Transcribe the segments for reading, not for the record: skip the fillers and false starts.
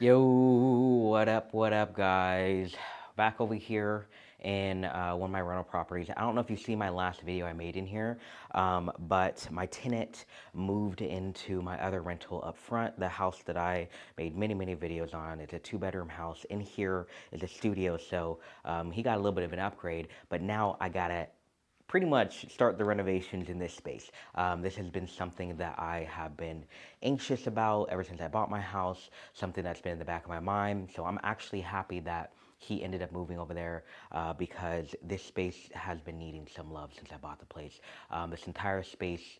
Yo, what up, guys? Back over here in one of my rental properties. I don't know if you see my last video I made in here, but my tenant moved into my other rental up front, the house that I made many videos on. It's a 2-bedroom house. In here is a studio, so he got a little bit of an upgrade, but now I gotta pretty much start the renovations in this space. This has been something that I have been anxious about ever since I bought my house, something that's been in the back of my mind. So I'm actually happy that he ended up moving over there because this space has been needing some love since I bought the place. This entire space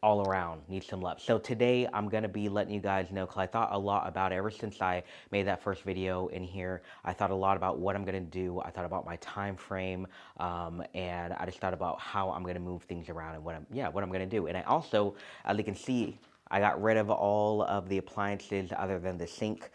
all around needs some love. So today I'm gonna be letting you guys know, because I thought a lot about it ever since I made that first video in here. I thought a lot about what I'm gonna do. I thought about my time frame, and I just thought about how I'm gonna move things around and what I'm gonna do. And I also, as you can see, I got rid of all of the appliances other than the sink.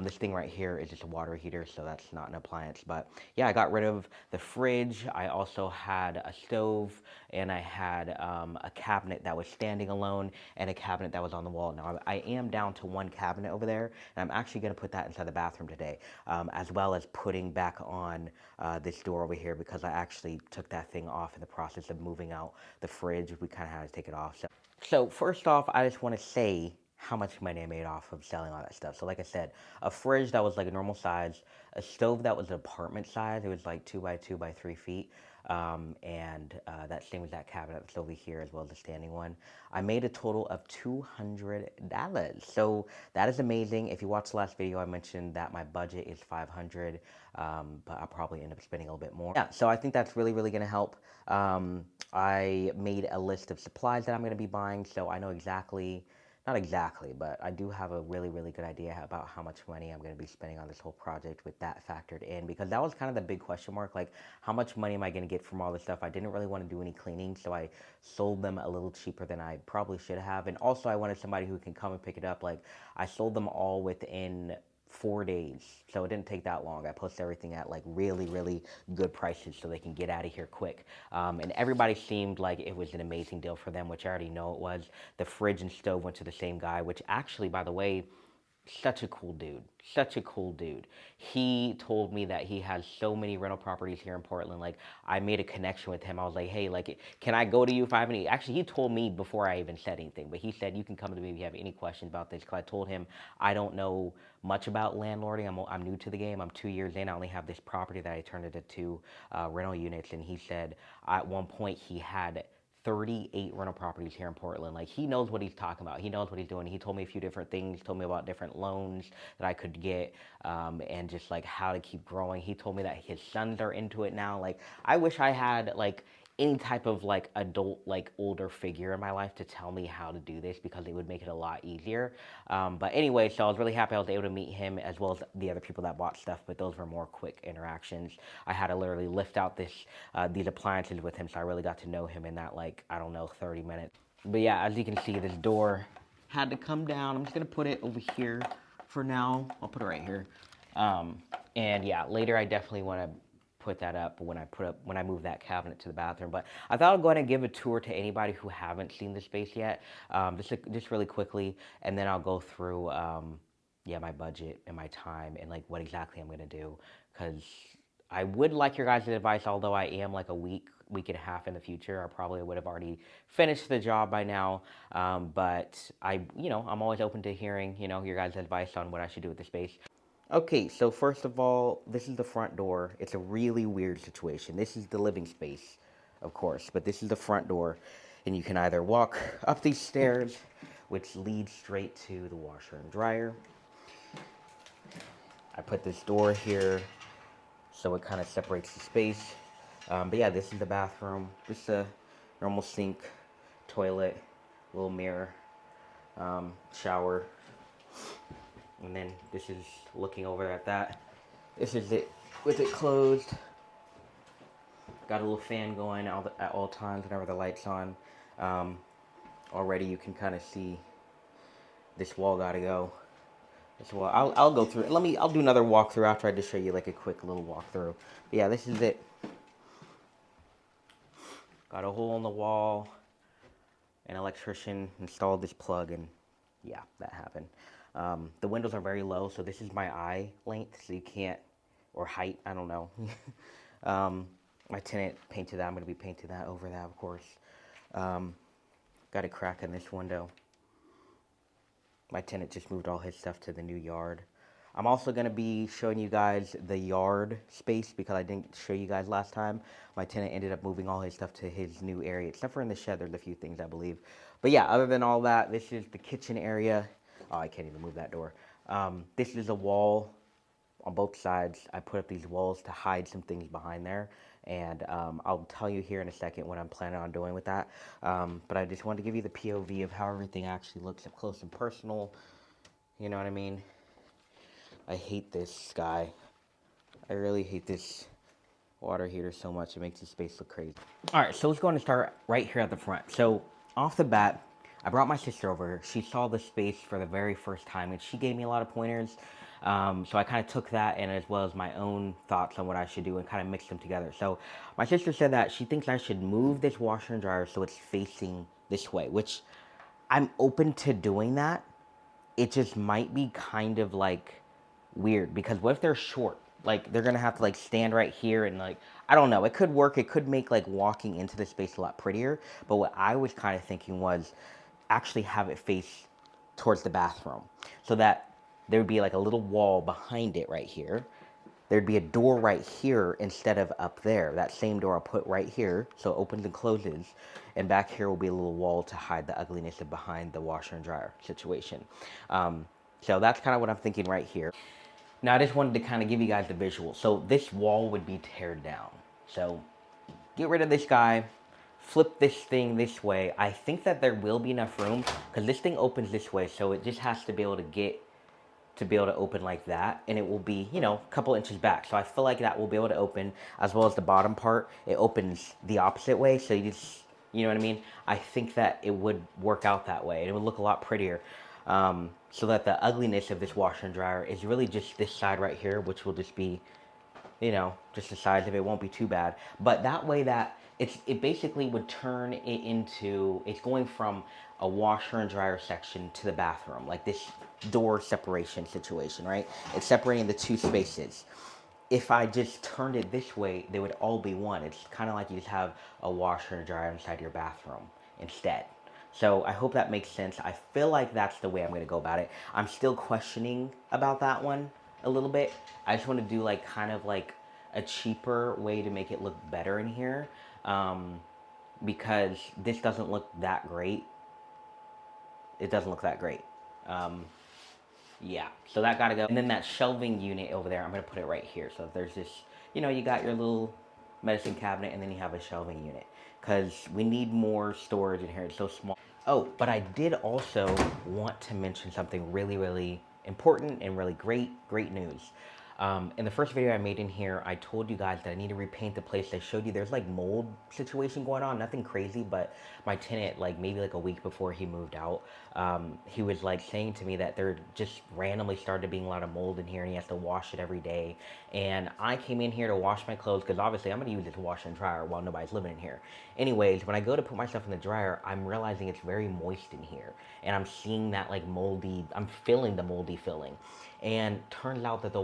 This thing right here is just a water heater, so that's not an appliance. But yeah, I got rid of the fridge. I also had a stove, and I had a cabinet that was standing alone and a cabinet that was on the wall. Now, I am down to one cabinet over there, and I'm actually going to put that inside the bathroom today, as well as putting back on this door over here, because I actually took that thing off in the process of moving out the fridge. We kind of had to take it off. So first off, I just want to say how much money I made off of selling all that stuff. So like I said, a fridge that was like a normal size, a stove that was an apartment size. It was like 2 by 2 by 3 feet. And that same as that cabinet that's over here, as well as the standing one. I made a total of $200. So that is amazing. If you watched the last video, I mentioned that my budget is $500, but I'll probably end up spending a little bit more. Yeah, so I think that's really going to help. I made a list of supplies that I'm going to be buying, so I know exactly, not exactly, but I do have a really good idea about how much money I'm going to be spending on this whole project with that factored in, because that was kind of the big question mark, like how much money am I going to get from all this stuff? I didn't really want to do any cleaning, so I sold them a little cheaper than I probably should have, and also I wanted somebody who can come and pick it up. Like, I sold them all within 4 days, so it didn't take that long. I posted everything at like really good prices so they can get out of here quick, and everybody seemed like it was an amazing deal for them, which I already know it was. The fridge and stove went to the same guy, which actually, by the way, such a cool dude. Such a cool dude. He told me that he has so many rental properties here in Portland. Like, I made a connection with him. I was like, hey, like, can I go to you if I have any? Actually, he told me before I even said anything, but he said, you can come to me if you have any questions about this. Because I told him I don't know much about landlording. I'm new to the game. I'm 2 years in. I only have this property that I turned into 2 rental units. And he said at one point he had 38 rental properties here in Portland. Like, he knows what he's talking about. He knows what he's doing. He told me a few different things, told me about different loans that I could get, and just like how to keep growing. He told me that his sons are into it now. Like, I wish I had like any type of like adult, like older figure in my life to tell me how to do this, because it would make it a lot easier. But anyway, so I was really happy I was able to meet him, as well as the other people that bought stuff, but those were more quick interactions. I had to literally lift out these appliances with him, so I really got to know him in that, like, I don't know, 30 minutes. But yeah, as you can see, this door had to come down. I'm just gonna put it over here for now. I'll put it right here. And yeah, later I definitely want to put that up when I move that cabinet to the bathroom. But I thought I'd go ahead and give a tour to anybody who haven't seen the space yet, just really quickly, and then I'll go through yeah, my budget and my time and like what exactly I'm gonna do, because I would like your guys' advice. Although I am like a week and a half in the future, I probably would have already finished the job by now. But I'm always open to hearing, your guys' advice on what I should do with the space. Okay, so first of all, this is the front door. It's a really weird situation. This is the living space, of course, but this is the front door, and you can either walk up these stairs, which lead straight to the washer and dryer. I put this door here so it kind of separates the space. But yeah, this is the bathroom. Just a normal sink, toilet, little mirror, shower. And then this is looking over at that. This is it with it closed. Got a little fan going at all times whenever the light's on. Already you can kind of see this wall gotta go. This wall, I'll go through it. I'll do another walkthrough after I just show you like a quick little walkthrough. But yeah, this is it. Got a hole in the wall. An electrician installed this plug, and yeah, that happened. The windows are very low, so this is my eye length, so you can't, or height, I don't know. My tenant painted that. I'm going to be painting that over that, of course. Got a crack in this window. My tenant just moved all his stuff to the new yard. I'm also going to be showing you guys the yard space because I didn't show you guys last time. My tenant ended up moving all his stuff to his new area, except for in the shed. There's a few things, I believe. But yeah, other than all that, this is the kitchen area. Oh, I can't even move that door. This is a wall on both sides. I put up these walls to hide some things behind there. And I'll tell you here in a second what I'm planning on doing with that. But I just wanted to give you the POV of how everything actually looks up close and personal. You know what I mean? I hate this sky. I really hate this water heater so much. It makes the space look crazy. All right, so let's go and start right here at the front. So off the bat, I brought my sister over. She saw the space for the very first time, and she gave me a lot of pointers. So I kind of took that and as well as my own thoughts on what I should do and kind of mixed them together. So my sister said that she thinks I should move this washer and dryer so it's facing this way, which I'm open to doing that. It just might be kind of like weird because what if they're short? Like they're gonna have to like stand right here and like I don't know. It could work. It could make like walking into the space a lot prettier. But what I was kind of thinking was actually have it face towards the bathroom so that there would be like a little wall behind it right here. There'd be a door right here instead of up there. That same door I'll put right here so it opens and closes. And back here will be a little wall to hide the ugliness of behind the washer and dryer situation. So that's kind of what I'm thinking right here. Now I just wanted to kind of give you guys the visual. So this wall would be teared down. So get rid of this guy, flip this thing this way. I think that there will be enough room because this thing opens this way. So it just has to be able to open like that, and it will be, you know, a couple inches back. So I feel like that will be able to open, as well as the bottom part. It opens the opposite way, so you just, you know what I mean? I think that it would work out that way, and it would look a lot prettier. So that the ugliness of this washer and dryer is really just this side right here, which will just be, you know, just the size of it. Won't be too bad. But that way that it basically would turn it into, it's going from a washer and dryer section to the bathroom, like this door separation situation, right? It's separating the two spaces. If I just turned it this way, they would all be one. It's kind of like you just have a washer and dryer inside your bathroom instead. So I hope that makes sense. I feel like that's the way I'm going to go about it. I'm still questioning about that one a little bit. I just want to do like kind of like a cheaper way to make it look better in here, because this doesn't look that great. It doesn't look that great. Yeah, so that gotta go. And then that shelving unit over there, I'm gonna put it right here. So if there's this, you know, you got your little medicine cabinet and then you have a shelving unit because we need more storage in here. It's so small. Oh, but I did also want to mention something really, really important and really great news. In the first video I made in here, I told you guys that I need to repaint the place. I showed you there's like mold situation going on, nothing crazy, but my tenant, like maybe like a week before he moved out, he was like saying to me that there just randomly started being a lot of mold in here and he has to wash it every day. And I came in here to wash my clothes because obviously I'm gonna use this washer and dryer while nobody's living in here. Anyways, when I go to put my stuff in the dryer, I'm realizing it's very moist in here. And I'm seeing that like moldy, I'm feeling the moldy feeling. And turns out that the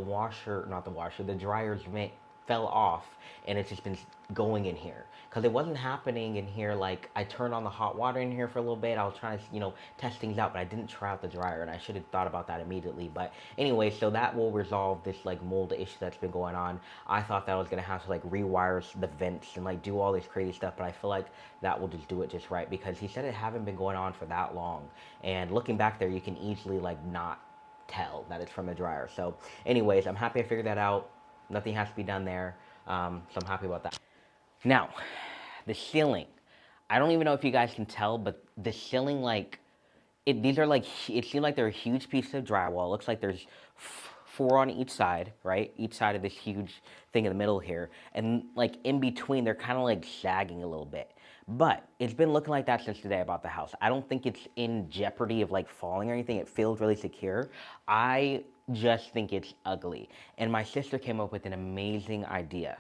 dryer's vent fell off and it's just been going in here. Because it wasn't happening in here, like I turned on the hot water in here for a little bit. I was trying to, you know, test things out, but I didn't try out the dryer and I should have thought about that immediately. But anyway, so that will resolve this like mold issue that's been going on. I thought that I was going to have to like rewire the vents and like do all this crazy stuff, but I feel like that will just do it just right because he said it haven't been going on for that long. And looking back there, you can easily like not tell that it's from the dryer. So anyways, I'm happy I figured that out. Nothing has to be done there. So I'm happy about that. Now, the ceiling. I don't even know if you guys can tell, but the ceiling, like, these are like, it seems like they're a huge piece of drywall. It looks like there's four on each side, right? Each side of this huge thing in the middle here. And like in between, they're kind of like sagging a little bit. But it's been looking like that since the day I bought the house. I don't think it's in jeopardy of like falling or anything. It feels really secure. I just think it's ugly. And my sister came up with an amazing idea.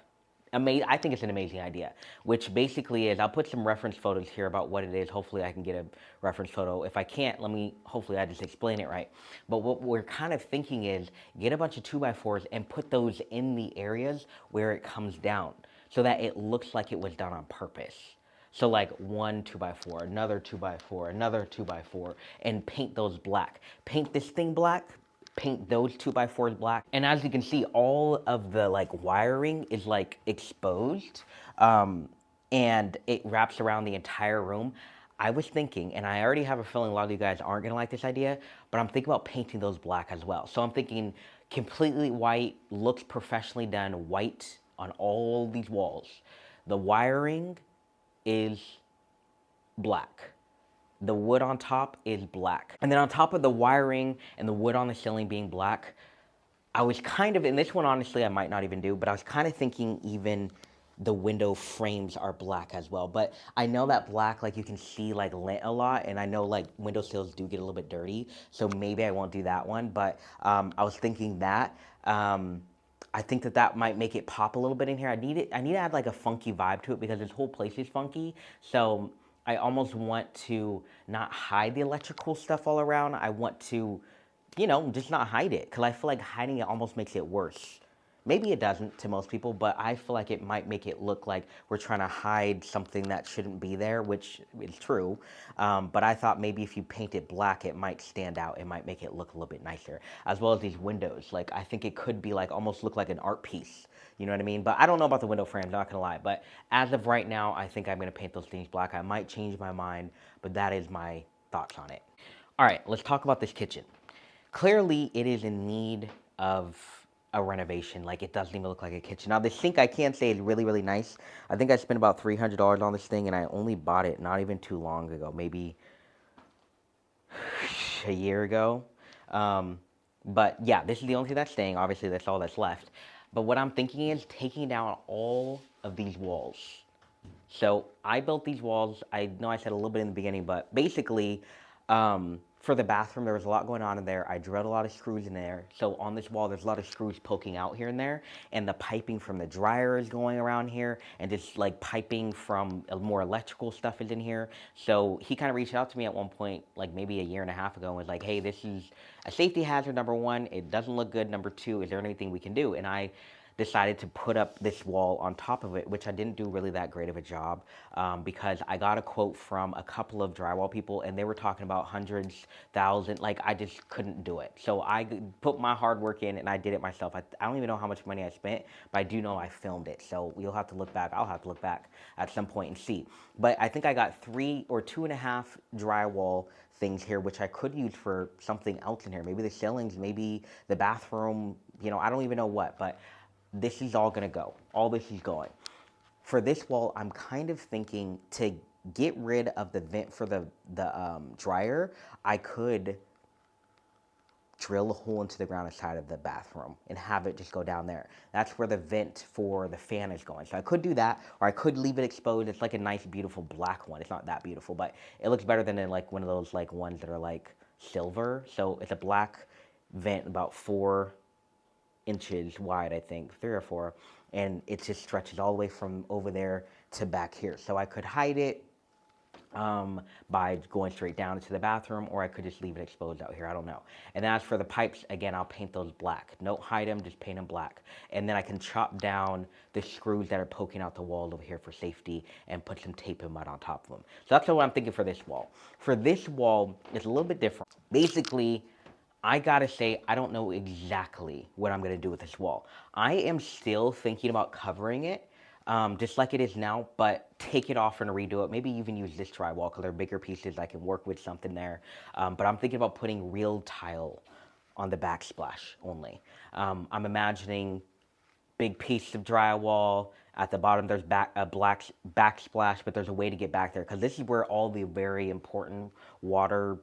I think it's an amazing idea, which basically is, I'll put some reference photos here about what it is. Hopefully I can get a reference photo. If I can't, hopefully I just explain it right. But what we're kind of thinking is get a bunch of 2x4s and put those in the areas where it comes down so that it looks like it was done on purpose. So like one 2x4, another 2x4, another 2x4, and paint those black. Paint this thing black, paint those 2x4s black. And as you can see, all of the like wiring is like exposed, and it wraps around the entire room. I was thinking, and I already have a feeling a lot of you guys aren't gonna like this idea, but I'm thinking about painting those black as well. So I'm thinking completely white, looks professionally done, white on all these walls. The wiring is black. The wood on top is black. And then on top of the wiring and the wood on the ceiling being black, I was kind of, and this one honestly I might not even do, but I was kind of thinking even the window frames are black as well. But I know that black, like you can see like lint a lot, and I know like window sills do get a little bit dirty, so maybe I won't do that one. But I was thinking that. I think that that might make it pop a little bit in here. I need to add like a funky vibe to it because this whole place is funky. So I almost want to not hide the electrical stuff all around. I want to, you know, just not hide it, because I feel like hiding it almost makes it worse. Maybe it doesn't to most people, but I feel like it might make it look like we're trying to hide something that shouldn't be there, which is true. But I thought maybe if you paint it black, it might stand out. It might make it look a little bit nicer, as well as these windows. Like, I think it could be like almost look like an art piece. You know what I mean? But I don't know about the window frames, not gonna lie. But as of right now, I think I'm gonna paint those things black. I might change my mind, but that is my thoughts on it. All right, let's talk about this kitchen. Clearly, it is in need of a renovation. Like, it doesn't even look like a kitchen. Now, the sink I can say is really, really nice. I think I spent about $300 on this thing, and I only bought it not even too long ago, maybe a year ago. But yeah, this is the only thing that's staying. Obviously, that's all that's left. But what I'm thinking is taking down all of these walls. So I built these walls. I know I said a little bit in the beginning, but basically, for the bathroom, there was a lot going on in there. I drilled a lot of screws in there. So on this wall, there's a lot of screws poking out here and there. And the piping from the dryer is going around here. And just like piping from more electrical stuff is in here. So he kind of reached out to me at one point, like maybe a year and a half ago, and was like, hey, this is a safety hazard, number one. It doesn't look good. Number two, is there anything we can do? And I decided to put up this wall on top of it, which I didn't do really that great of a job, because I got a quote from a couple of drywall people, and they were talking about hundreds, thousands. Like, I just couldn't do it. So I put my hard work in, and I did it myself. I don't even know how much money I spent, but I do know I filmed it. So you'll have to look back. I'll have to look back at some point and see. But I think I got 3 or 2.5 drywall things here, which I could use for something else in here. Maybe the ceilings, maybe the bathroom, you know, I don't even know what, but this is all gonna go. All this is going. For this wall, I'm kind of thinking to get rid of the vent for the dryer, I could drill a hole into the ground inside of the bathroom and have it just go down there. That's where the vent for the fan is going. So I could do that, or I could leave it exposed. It's like a nice, beautiful black one. It's not that beautiful, but it looks better than in like one of those like ones that are like silver. So it's a black vent, about 4 inches wide, I think, 3 or 4, and it just stretches all the way from over there to back here. So I could hide it by going straight down into the bathroom, or I could just leave it exposed out here. I don't know. And as for the pipes, again, I'll paint those black. Don't hide them, just paint them black. And then I can chop down the screws that are poking out the wall over here for safety and put some tape and mud on top of them. So that's what I'm thinking for this wall. For this wall, it's a little bit different. Basically, I gotta say, I don't know exactly what I'm gonna do with this wall. I am still thinking about covering it, just like it is now, but take it off and redo it. Maybe even use this drywall, because they're bigger pieces. I can work with something there. But I'm thinking about putting real tile on the backsplash only. I'm imagining big piece of drywall. At the bottom, there's a black backsplash, but there's a way to get back there, because this is where all the very important water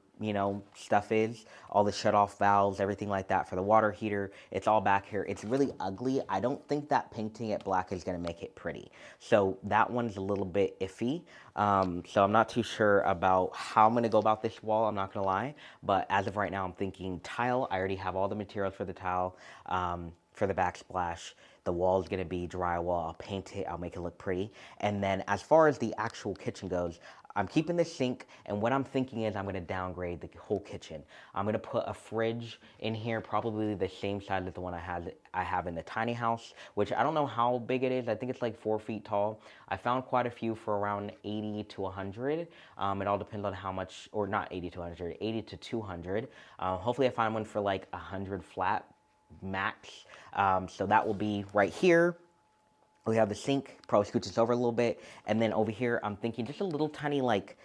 stuff is, all the shut-off valves, everything like that for the water heater. It's all back here. It's really ugly. I don't think that painting it black is going to make it pretty. So that one's a little bit iffy. So I'm not too sure about how I'm going to go about this wall. I'm not going to lie. But as of right now, I'm thinking tile. I already have all the materials for the tile, for the backsplash. The wall is going to be drywall. I'll paint it. I'll make it look pretty. And then as far as the actual kitchen goes, I'm keeping the sink, and what I'm thinking is I'm going to downgrade the whole kitchen. I'm going to put a fridge in here, probably the same size as the one I have in the tiny house, which I don't know how big it is. I think it's like 4 feet tall. I found quite a few for around 80 to 100. It all depends on how much, or not 80 to 100, 80 to 200. Hopefully I find one for like 100 flat max. So that will be right here. We have the sink, probably scooch this over a little bit. And then over here, I'm thinking just a little tiny like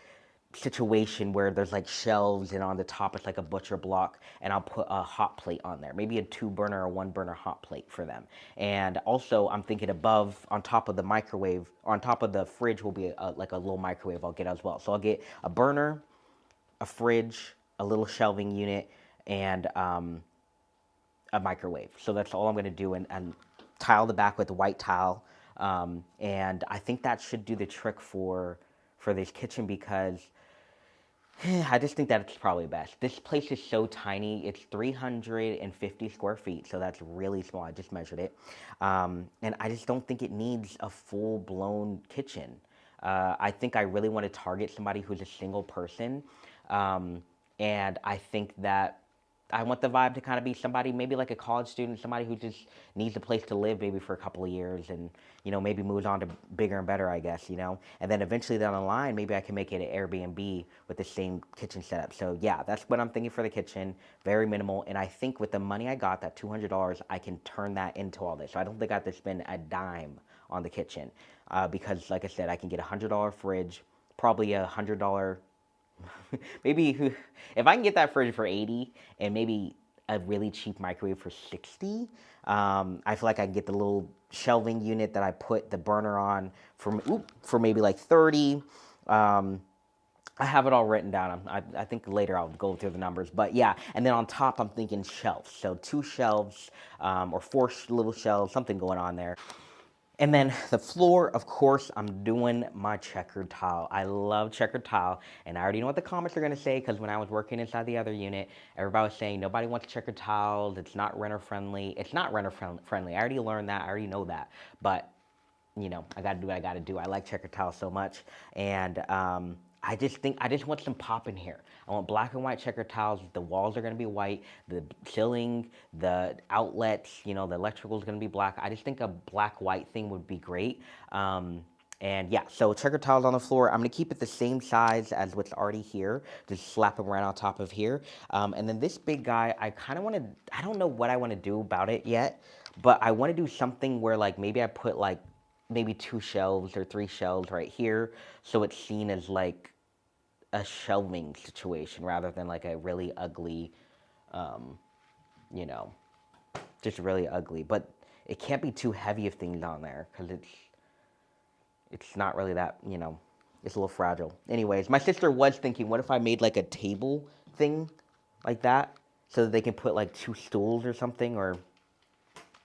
situation where there's like shelves and on the top it's like a butcher block, and I'll put a hot plate on there. Maybe a 2-burner or 1-burner hot plate for them. And also I'm thinking above, on top of the microwave, or on top of the fridge will be like a little microwave I'll get as well. So I'll get a burner, a fridge, a little shelving unit, and a microwave. So that's all I'm going to do, and tile the back with white tile, and I think that should do the trick for this kitchen, because I just think that it's probably best. This place is so tiny. It's 350 square feet, so that's really small. I just measured it, and I just don't think it needs a full-blown kitchen. I think I really want to target somebody who's a single person, and I think that I want the vibe to kind of be somebody, maybe like a college student, somebody who just needs a place to live maybe for a couple of years, and, maybe moves on to bigger and better, I guess, And then eventually down the line, maybe I can make it an Airbnb with the same kitchen setup. So yeah, that's what I'm thinking for the kitchen. Very minimal. And I think with the money I got, that $200, I can turn that into all this. So I don't think I have to spend a dime on the kitchen, because like I said, I can get a $100 fridge, probably a $100 maybe if I can get that fridge for 80 and maybe a really cheap microwave for 60, I feel like I can get the little shelving unit that I put the burner on for maybe like 30. I have it all written down. I think later I'll go through the numbers, but yeah. And then on top, I'm thinking shelves. So 2 shelves, or 4 little shelves, something going on there. And then the floor, of course, I'm doing my checkered tile. I love checkered tile, and I already know what the comments are going to say, because when I was working inside the other unit, everybody was saying nobody wants checkered tiles, it's not renter friendly. It's not renter friendly. I already learned that. I already know that. But, I got to do what I got to do. I like checkered tiles so much, and I just want some pop in here. I want black and white checkered tiles. The walls are going to be white. The ceiling, the outlets, the electrical is going to be black. I just think a black-white thing would be great. And yeah, so checkered tiles on the floor. I'm going to keep it the same size as what's already here. Just slap them right on top of here. And then this big guy, I kind of want to, I don't know what I want to do about it yet, but I want to do something where like maybe I put like maybe 2 shelves or 3 shelves right here, so it's seen as like a shelving situation rather than like a really ugly, just really ugly. But it can't be too heavy of things on there, because it's not really that, it's a little fragile. Anyways, my sister was thinking, what if I made like a table thing like that, so that they can put like 2 stools or something, or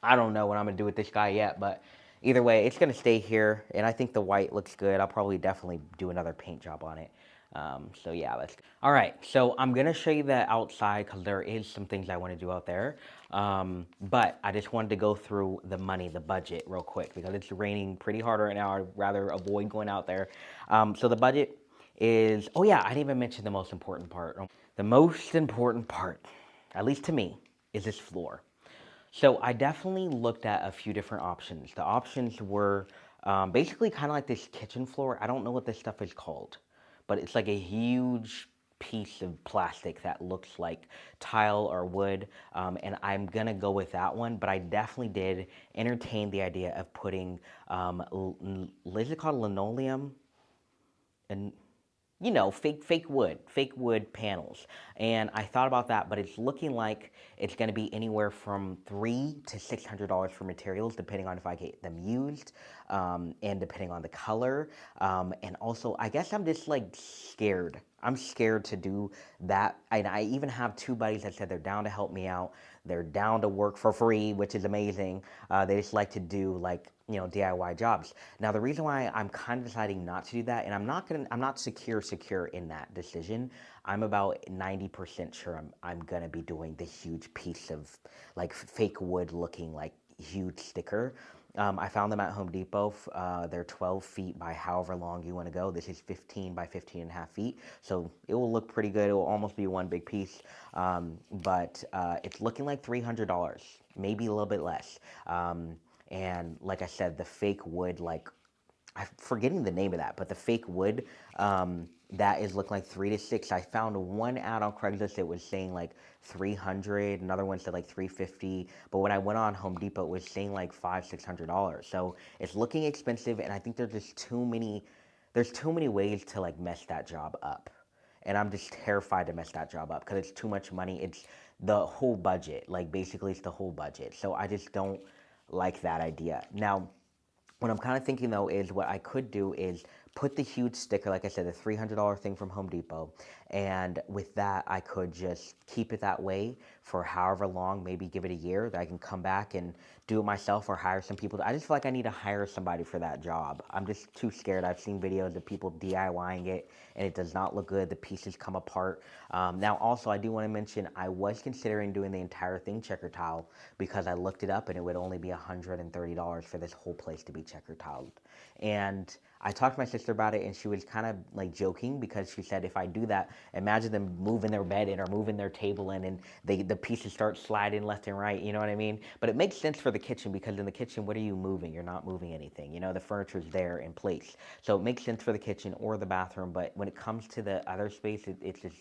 I don't know what I'm gonna do with this guy yet, but either way, it's gonna stay here, and I think the white looks good. I'll probably definitely do another paint job on it. So yeah, all right, so I'm gonna show you the outside, because there is some things I want to do out there, but I just wanted to go through the money, the budget real quick, because it's raining pretty hard right now. I'd rather avoid going out there. So the budget is, oh yeah, I didn't even mention the most important part. The most important part, at least to me, is this floor. So I definitely looked at a few different options. The options were basically kind of like this kitchen floor. I don't know what this stuff is called, but it's like a huge piece of plastic that looks like tile or wood, and I'm gonna go with that one. But I definitely did entertain the idea of putting, is it called linoleum? And you know, fake wood panels. And I thought about that, but it's looking like it's going to be anywhere from $300 to $600 for materials, depending on if I get them used, and depending on the color. And also, I guess I'm just like scared. I'm scared to do that. And I even have two buddies that said they're down to help me out. They're down to work for free, which is amazing. They just like to do like, you know, DIY jobs. Now the reason why I'm kind of deciding not to do that, and I'm not secure in that decision. I'm about 90% sure I'm gonna be doing the huge piece of like fake wood looking like huge sticker. I found them at Home Depot. They're 12 feet by however long you want to go. This is 15 by 15 and a half feet. So it will look pretty good. It will almost be one big piece. But it's looking like $300, maybe a little bit less. And like I said, the fake wood, like, I'm forgetting the name of that, but the fake wood, that is looking like 3 to 6. I found one ad on Craigslist that was saying like 300, another one said like 350, but when I went on Home Depot, it was saying like $500-600. So it's looking expensive, and I think there's too many ways to like mess that job up. And I'm just terrified to mess that job up because it's too much money. It's the whole budget. Like basically it's the whole budget. So I just don't like that idea. Now, what I'm kind of thinking though is what I could do is put the huge sticker, like I said, the $300 thing from Home Depot, and with that I could just keep it that way for however long, maybe give it a year, that I can come back and do it myself or hire some people. I just feel like I need to hire somebody for that job. I'm just too scared. I've seen videos of people DIYing it and it does not look good. The pieces come apart. Now also I do want to mention I was considering doing the entire thing checker tile because I looked it up and it would only be $130 for this whole place to be checker tiled. And I talked to my sister about it, and she was kind of like joking because she said if I do that, imagine them moving their bed in or moving their table in, and the pieces start sliding left and right. You know what I mean? But it makes sense for the kitchen because in the kitchen, what are you moving? You're not moving anything. You know, the furniture's there in place, so it makes sense for the kitchen or the bathroom. But when it comes to the other space, it's just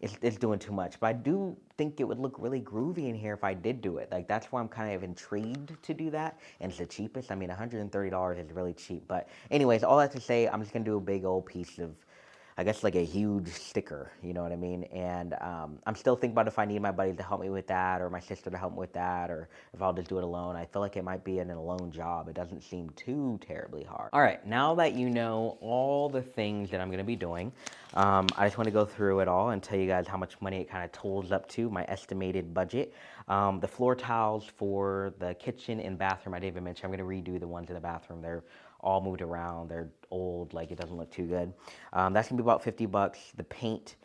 it's doing too much. But I do think it would look really groovy in here if I did do it. Like that's why I'm kind of intrigued to do that. And it's the cheapest. I mean, $130 is really cheap. But anyways, all that to say, I'm just gonna do a big old piece of, I guess, like a huge sticker, you know what I mean? And I'm still thinking about if I need my buddies to help me with that or my sister to help me with that or if I'll just do it alone. I feel like it might be an alone job. It doesn't seem too terribly hard. All right, now that you know all the things that I'm going to be doing, I just want to go through it all and tell you guys how much money it kind of totals up to, my estimated budget. The floor tiles for the kitchen and bathroom, I didn't even mention, I'm going to redo the ones in the bathroom. They're all moved around. They're old, like it doesn't look too good. That's gonna be about $50. The paint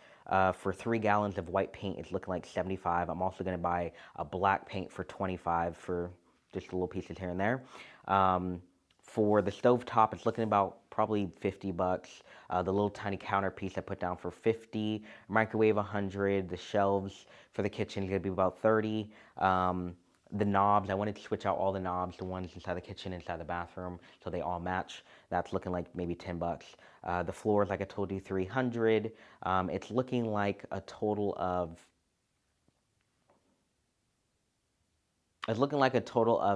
for 3 gallons of white paint is looking like 75. I'm also gonna buy a black paint for 25 for just little pieces here and there. For the stove top, it's looking about probably $50. The little tiny counter piece I put down for 50. Microwave 100. The shelves for the kitchen is gonna be about 30. The knobs, I wanted to switch out all the knobs, the ones inside the kitchen, inside the bathroom, so they all match. That's looking like maybe $10. The floors, like I told you, 300. It's looking like a total of,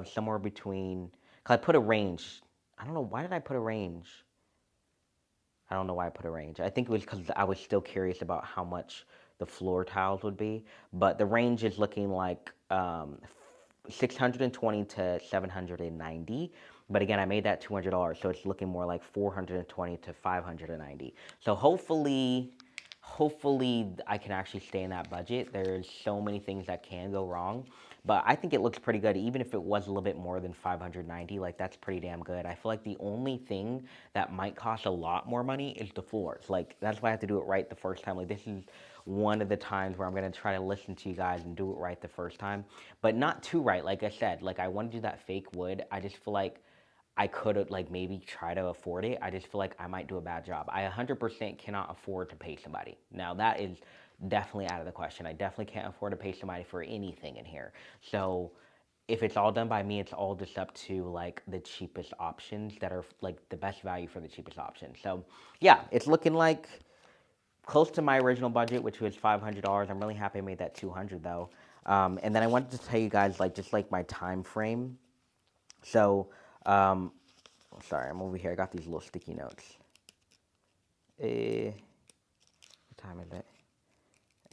somewhere between, because I put a range. I don't know, why did I put a range? I don't know why I put a range. I think it was because I was still curious about how much the floor tiles would be. But the range is looking like 620 to 790. But again, I made that $200, so it's looking more like 420 to 590. So hopefully I can actually stay in that budget. There's so many things that can go wrong, but I think it looks pretty good. Even if it was a little bit more than 590, like that's pretty damn good. I feel like the only thing that might cost a lot more money is the floors. Like that's why I have to do it right the first time. Like this is one of the times where I'm gonna try to listen to you guys and do it right the first time, but not too right. Like I said, like I want to do that fake wood. I just feel like I could like maybe try to afford it. I just feel like I might do a bad job. I 100% cannot afford to pay somebody. Now that is definitely out of the question. I definitely can't afford to pay somebody for anything in here. So if it's all done by me, it's all just up to like the cheapest options that are like the best value for the cheapest option. So yeah, it's looking like close to my original budget, which was $500. I'm really happy I made that 200 though. And then I wanted to tell you guys like just like my time frame. So, sorry, I'm over here. I got these little sticky notes. time is it?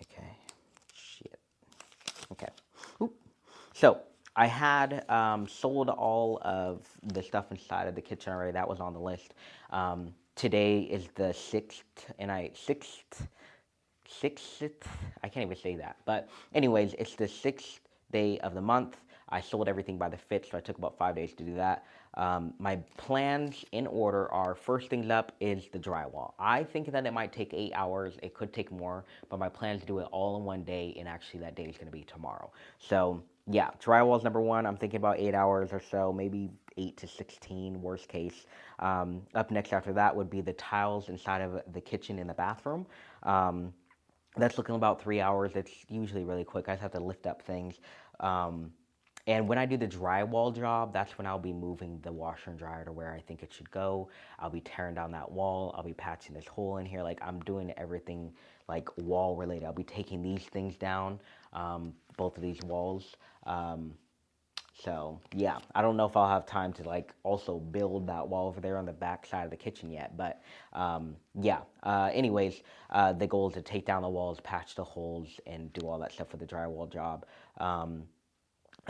Okay. Shit. Okay. Oop. So I had sold all of the stuff inside of the kitchen already. That was on the list. Today is the sixth, I can't even say that. But anyways, it's the 6th day of the month. I sold everything by the 5th, so I took about 5 days to do that. My plans in order are, first things up is the drywall. I think that it might take 8 hours. It could take more, but my plan is to do it all in one day, and actually that day is going to be tomorrow. So yeah, drywall is number one. I'm thinking about 8 hours or so, maybe 8 to 16, worst case. Up next after that would be the tiles inside of the kitchen and the bathroom. That's looking about 3 hours. It's usually really quick. I just have to lift up things. And when I do the drywall job, that's when I'll be moving the washer and dryer to where I think it should go. I'll be tearing down that wall. I'll be patching this hole in here. Like, I'm doing everything like wall related. I'll be taking these things down, both of these walls. So yeah, I don't know if I'll have time to like also build that wall over there on the back side of the kitchen yet, but yeah. Anyways, the goal is to take down the walls, patch the holes, and do all that stuff for the drywall job.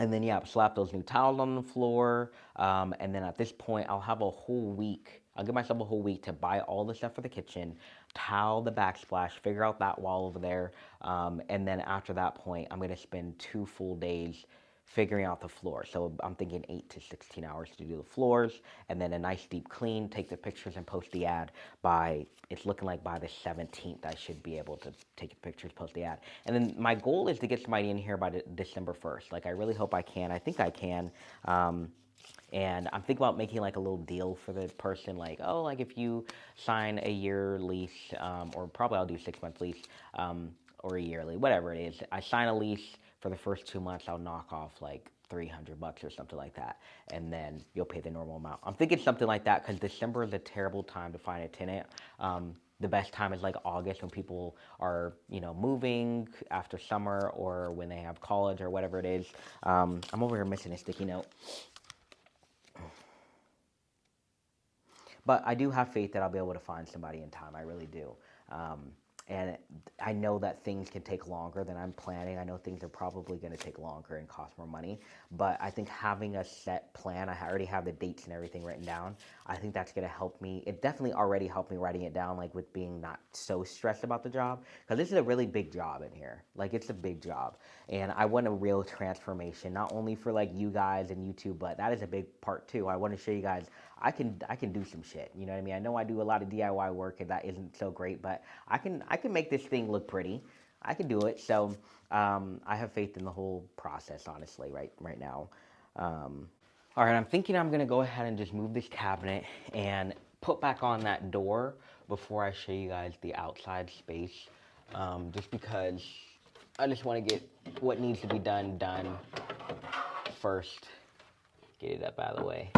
And then yeah, slap those new tiles on the floor. And then at this point, I'll have a whole week. I'll give myself a whole week to buy all the stuff for the kitchen, tile the backsplash, figure out that wall over there. And then after that point, I'm gonna spend 2 full days figuring out the floor. So I'm thinking 8 to 16 hours to do the floors, and then a nice deep clean, take the pictures and post the ad by, it's looking like by the 17th, I should be able to take the pictures, post the ad. And then my goal is to get somebody in here by December 1st. Like, I really hope I can. I think I can. And I'm thinking about making like a little deal for the person, like, oh, like if you sign a year lease, or probably I'll do 6-month lease, or a yearly, whatever it is. I sign a lease for the first 2 months. I'll knock off like $300 or something like that, and then you'll pay the normal amount. I'm thinking something like that because December is a terrible time to find a tenant. The best time is like August, when people are, you know, moving after summer, or when they have college or whatever it is. I'm over here missing a sticky note. But I do have faith that I'll be able to find somebody in time. I really do. And I know that things can take longer than I'm planning. I know things are probably going to take longer and cost more money. But I think having a set plan, I already have the dates and everything written down. I think that's going to help me. It definitely already helped me writing it down, like with being not so stressed about the job. Because this is a really big job in here. Like, it's a big job. And I want a real transformation, not only for like you guys and YouTube, but that is a big part too. I want to show you guys I can do some shit. You know what I mean? I know I do a lot of DIY work and that isn't so great, but I can make this thing look pretty. I can do it. So I have faith in the whole process, honestly, right now. All right, I'm thinking I'm gonna go ahead and just move this cabinet and put back on that door before I show you guys the outside space. Just because I just want to get what needs to be done first. Get it up out of the way.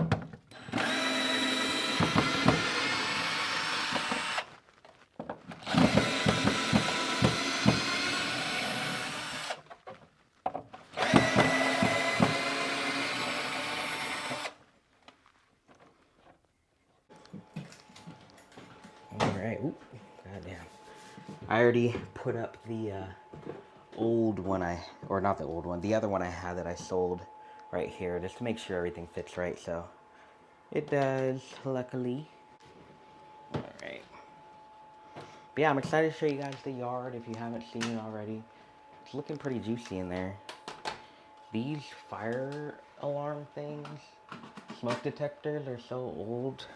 Alright, oop, goddamn. I already put up the old one or not the old one, the other one I had that I sold right here, just to make sure everything fits right, so it does, luckily. Alright. But yeah, I'm excited to show you guys the yard if you haven't seen it already. It's looking pretty juicy in there. These fire alarm things, smoke detectors, are so old.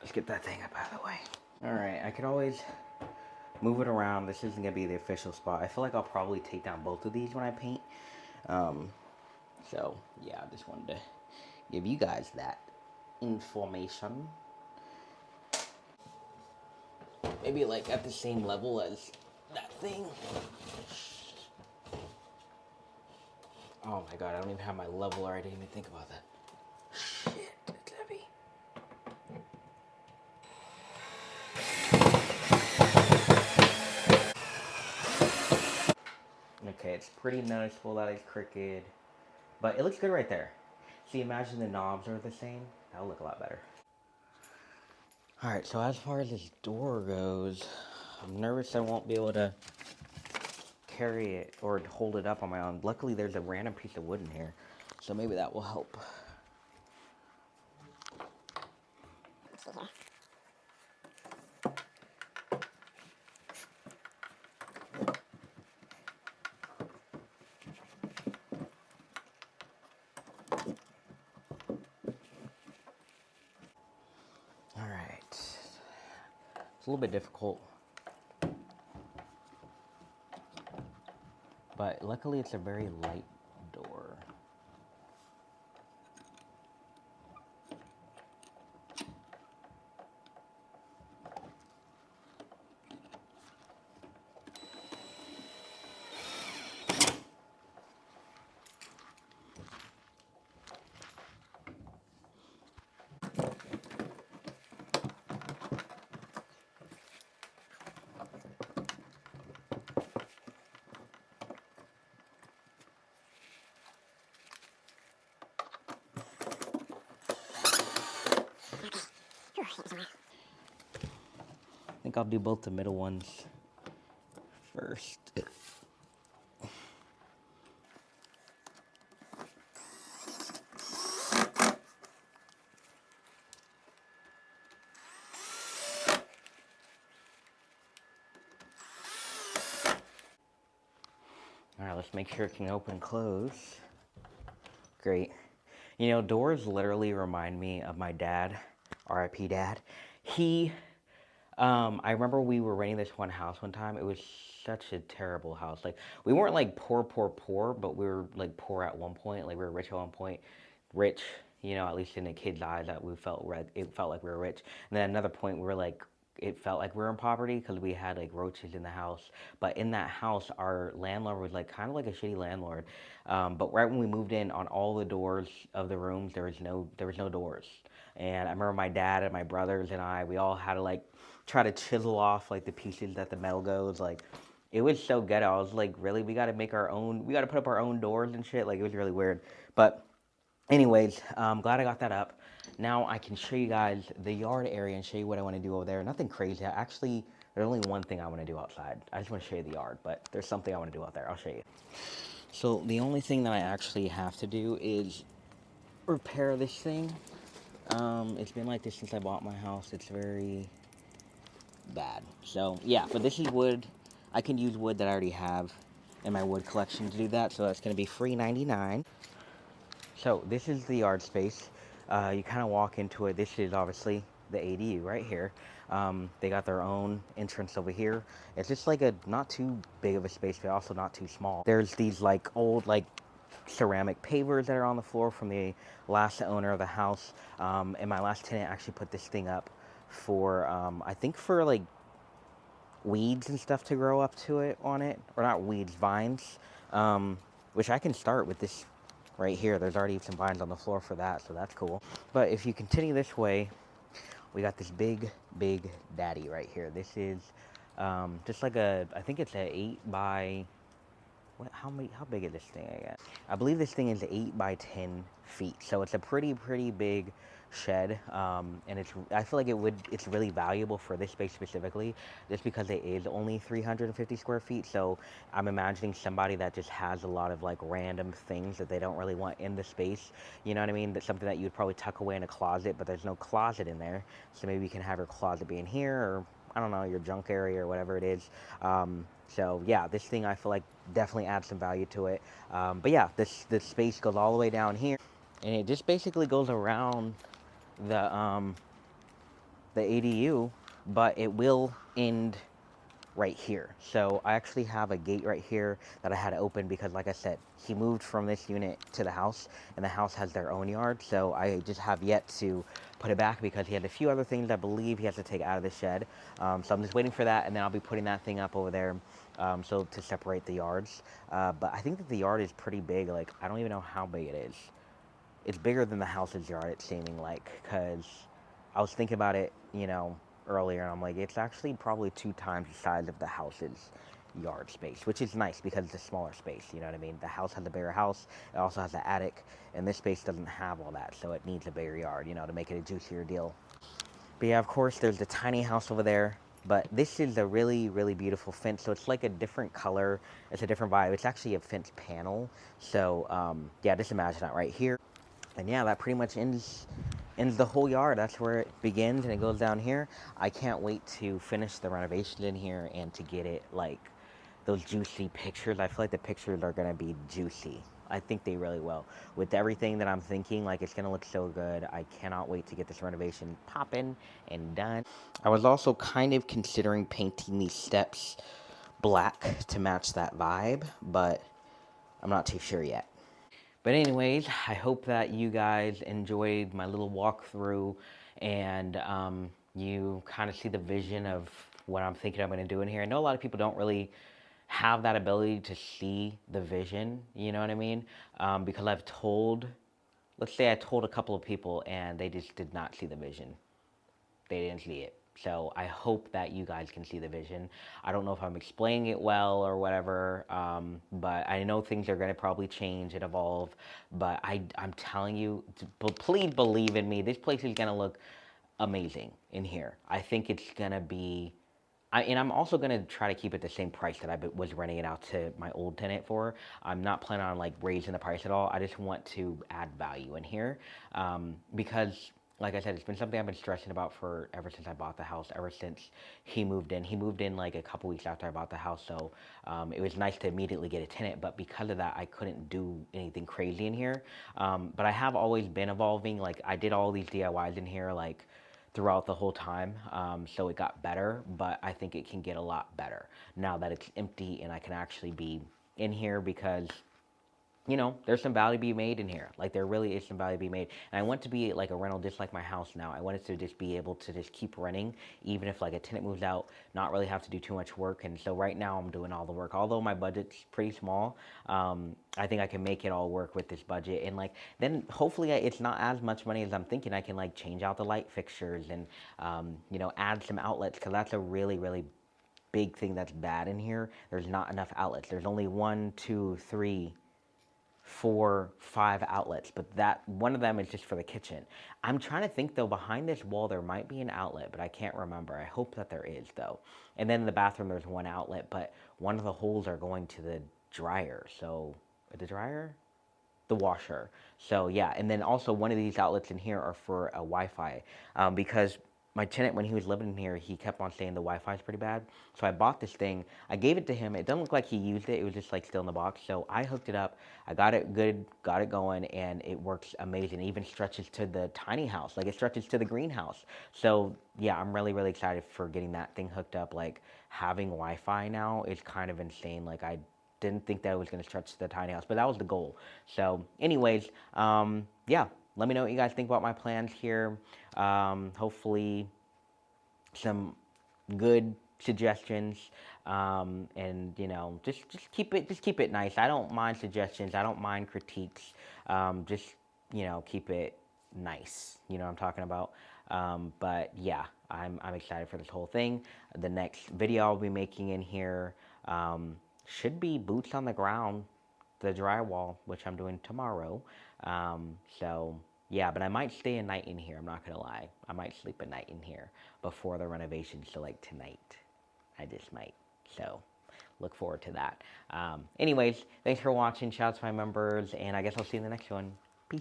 Let's get that thing up out of the way. Alright, I could always move it around. This isn't going to be the official spot. I feel like I'll probably take down both of these when I paint. So, yeah, I just wanted to give you guys that information. Maybe like at the same level as that thing. Oh my god, I don't even have my leveler. I didn't even think about that. Shit, it's heavy. Okay, it's pretty noticeable that it's crooked, but it looks good right there. See, imagine the knobs are the same. That'll look a lot better. All right, so as far as this door goes, I'm nervous I won't be able to carry it or hold it up on my own. Luckily, there's a random piece of wood in here, so maybe that will help. All right, it's a little bit difficult, but luckily it's a very light door. I think I'll do both the middle ones first. All right, let's make sure it can open and close. Great. You know, doors literally remind me of my dad, RIP dad. I remember we were renting this one house one time. It was such a terrible house. Like, we weren't like poor, but we were like poor at one point. Like, we were rich at one point. Rich, you know, at least in the kids' eyes, that it felt like we were rich. And then another point, we were like, it felt like we were in poverty because we had like roaches in the house. But in that house, our landlord was like kind of like a shitty landlord. But right when we moved in, on all the doors of the rooms, there was no doors. And I remember my dad and my brothers and we all had to like try to chisel off like the pieces that the metal goes. Like, it was so ghetto. I was like, really, we got to make our own. We got to put up our own doors and shit. Like, it was really weird. But anyways, I'm glad I got that up. Now I can show you guys the yard area and show you what I want to do over there. Nothing crazy. Actually, there's only one thing I want to do outside. I just want to show you the yard, but there's something I want to do out there. I'll show you. So the only thing that I actually have to do is repair this thing. It's been like this since I bought my house. It's very bad. So yeah, but this is wood. I can use wood that I already have in my wood collection to do that. So that's going to be free 99. So this is the yard space. You kind of walk into it. This is obviously the ADU right here. They got their own entrance over here. It's just like a not too big of a space, but also not too small. There's these like old like ceramic pavers that are on the floor from the last owner of the house. And my last tenant actually put this thing up for I think for like weeds and stuff to grow up to it on it, or not weeds, vines, which I can start with this right here. There's already some vines on the floor for that, so that's cool. But if you continue this way, we got this big daddy right here. This is just like I think it's a 8 by, how big is this thing again? I believe this thing is 8 by 10 feet, so it's a pretty big shed, and I feel like it's really valuable for this space specifically, just because it is only 350 square feet. So I'm imagining somebody that just has a lot of like random things that they don't really want in the space. You know what I mean? That's something that you'd probably tuck away in a closet, but there's no closet in there. So maybe you can have your closet be in here, or I don't know, your junk area or whatever it is. So yeah, this thing I feel like definitely adds some value to it. But yeah, this space goes all the way down here, and it just basically goes around the ADU, but it will end right here. So I actually have a gate right here that I had to open because, like I said, he moved from this unit to the house, and the house has their own yard. So I just have yet to put it back because he had a few other things I believe he has to take out of the shed. So I'm just waiting for that, and then I'll be putting that thing up over there, so to separate the yards. But I think that the yard is pretty big. Like, I don't even know how big it is. It's bigger than the house's yard, it's seeming like, because I was thinking about it, you know, earlier, and I'm like, it's actually probably 2 times the size of the house's yard space, which is nice because it's a smaller space, you know what I mean? The house has a bigger house, it also has an attic, and this space doesn't have all that, so it needs a bigger yard, you know, to make it a juicier deal. But yeah, of course, there's the tiny house over there, but this is a really, really beautiful fence, so it's like a different color, it's a different vibe, it's actually a fence panel, so yeah, just imagine that right here. And yeah, that pretty much ends the whole yard. That's where it begins and it goes down here. I can't wait to finish the renovations in here and to get it like those juicy pictures. I feel like the pictures are gonna be juicy. I think they really will. With everything that I'm thinking, like it's gonna look so good. I cannot wait to get this renovation popping and done. I was also kind of considering painting these steps black to match that vibe, but I'm not too sure yet. But anyways, I hope that you guys enjoyed my little walkthrough and you kind of see the vision of what I'm thinking I'm going to do in here. I know a lot of people don't really have that ability to see the vision, you know what I mean? Because let's say I told a couple of people and they just did not see the vision. They didn't see it. So I hope that you guys can see the vision. I don't know if I'm explaining it well or whatever, but I know things are going to probably change and evolve. But I'm telling you, please believe in me. This place is going to look amazing in here. I think it's going to be... and I'm also going to try to keep it the same price that I was renting it out to my old tenant for. I'm not planning on like raising the price at all. I just want to add value in here because like I said, it's been something I've been stressing about for ever since I bought the house, ever since he moved in. He moved in like a couple weeks after I bought the house, so it was nice to immediately get a tenant, but because of that, I couldn't do anything crazy in here. But I have always been evolving. Like, I did all these DIYs in here, like, throughout the whole time, so it got better, but I think it can get a lot better now that it's empty and I can actually be in here because you know, there's some value to be made in here. Like, there really is some value to be made. And I want to be like a rental just like my house now. I want it to just be able to just keep renting, even if like a tenant moves out, not really have to do too much work. And so right now I'm doing all the work. Although my budget's pretty small, I think I can make it all work with this budget. And like, then hopefully it's not as much money as I'm thinking. I can like change out the light fixtures and, you know, add some outlets, because that's a really, really big thing that's bad in here. There's not enough outlets. There's only 1, 2, 3, 4, 5 outlets, but that one of them is just for the kitchen. I'm trying to think though, behind this wall there might be an outlet, but I can't remember. I hope that there is though. And then in the bathroom there's one outlet, but one of the holes are going to the dryer. So the dryer? The washer. So yeah, and then also one of these outlets in here are for a Wi-Fi because my tenant, when he was living in here, he kept on saying the Wi-Fi is pretty bad. So I bought this thing. I gave it to him. It doesn't look like he used it. It was just like still in the box. So I hooked it up. I got it good, got it going, and it works amazing. It even stretches to the tiny house. Like, it stretches to the greenhouse. So yeah, I'm really, really excited for getting that thing hooked up. Like, having Wi-Fi now is kind of insane. Like, I didn't think that it was going to stretch to the tiny house, but that was the goal. So anyways, yeah, let me know what you guys think about my plans here. Hopefully some good suggestions, and you know, just keep it nice. I don't mind suggestions. I don't mind critiques. Just, you know, keep it nice. You know what I'm talking about. But yeah, I'm excited for this whole thing. The next video I'll be making in here should be boots on the ground, the drywall, which I'm doing tomorrow. So yeah, but I might stay a night in here. I'm not gonna lie. I might sleep a night in here before the renovations. So like tonight, I just might. So look forward to that. Anyways, thanks for watching. Shout out to my members, and I guess I'll see you in the next one. Peace.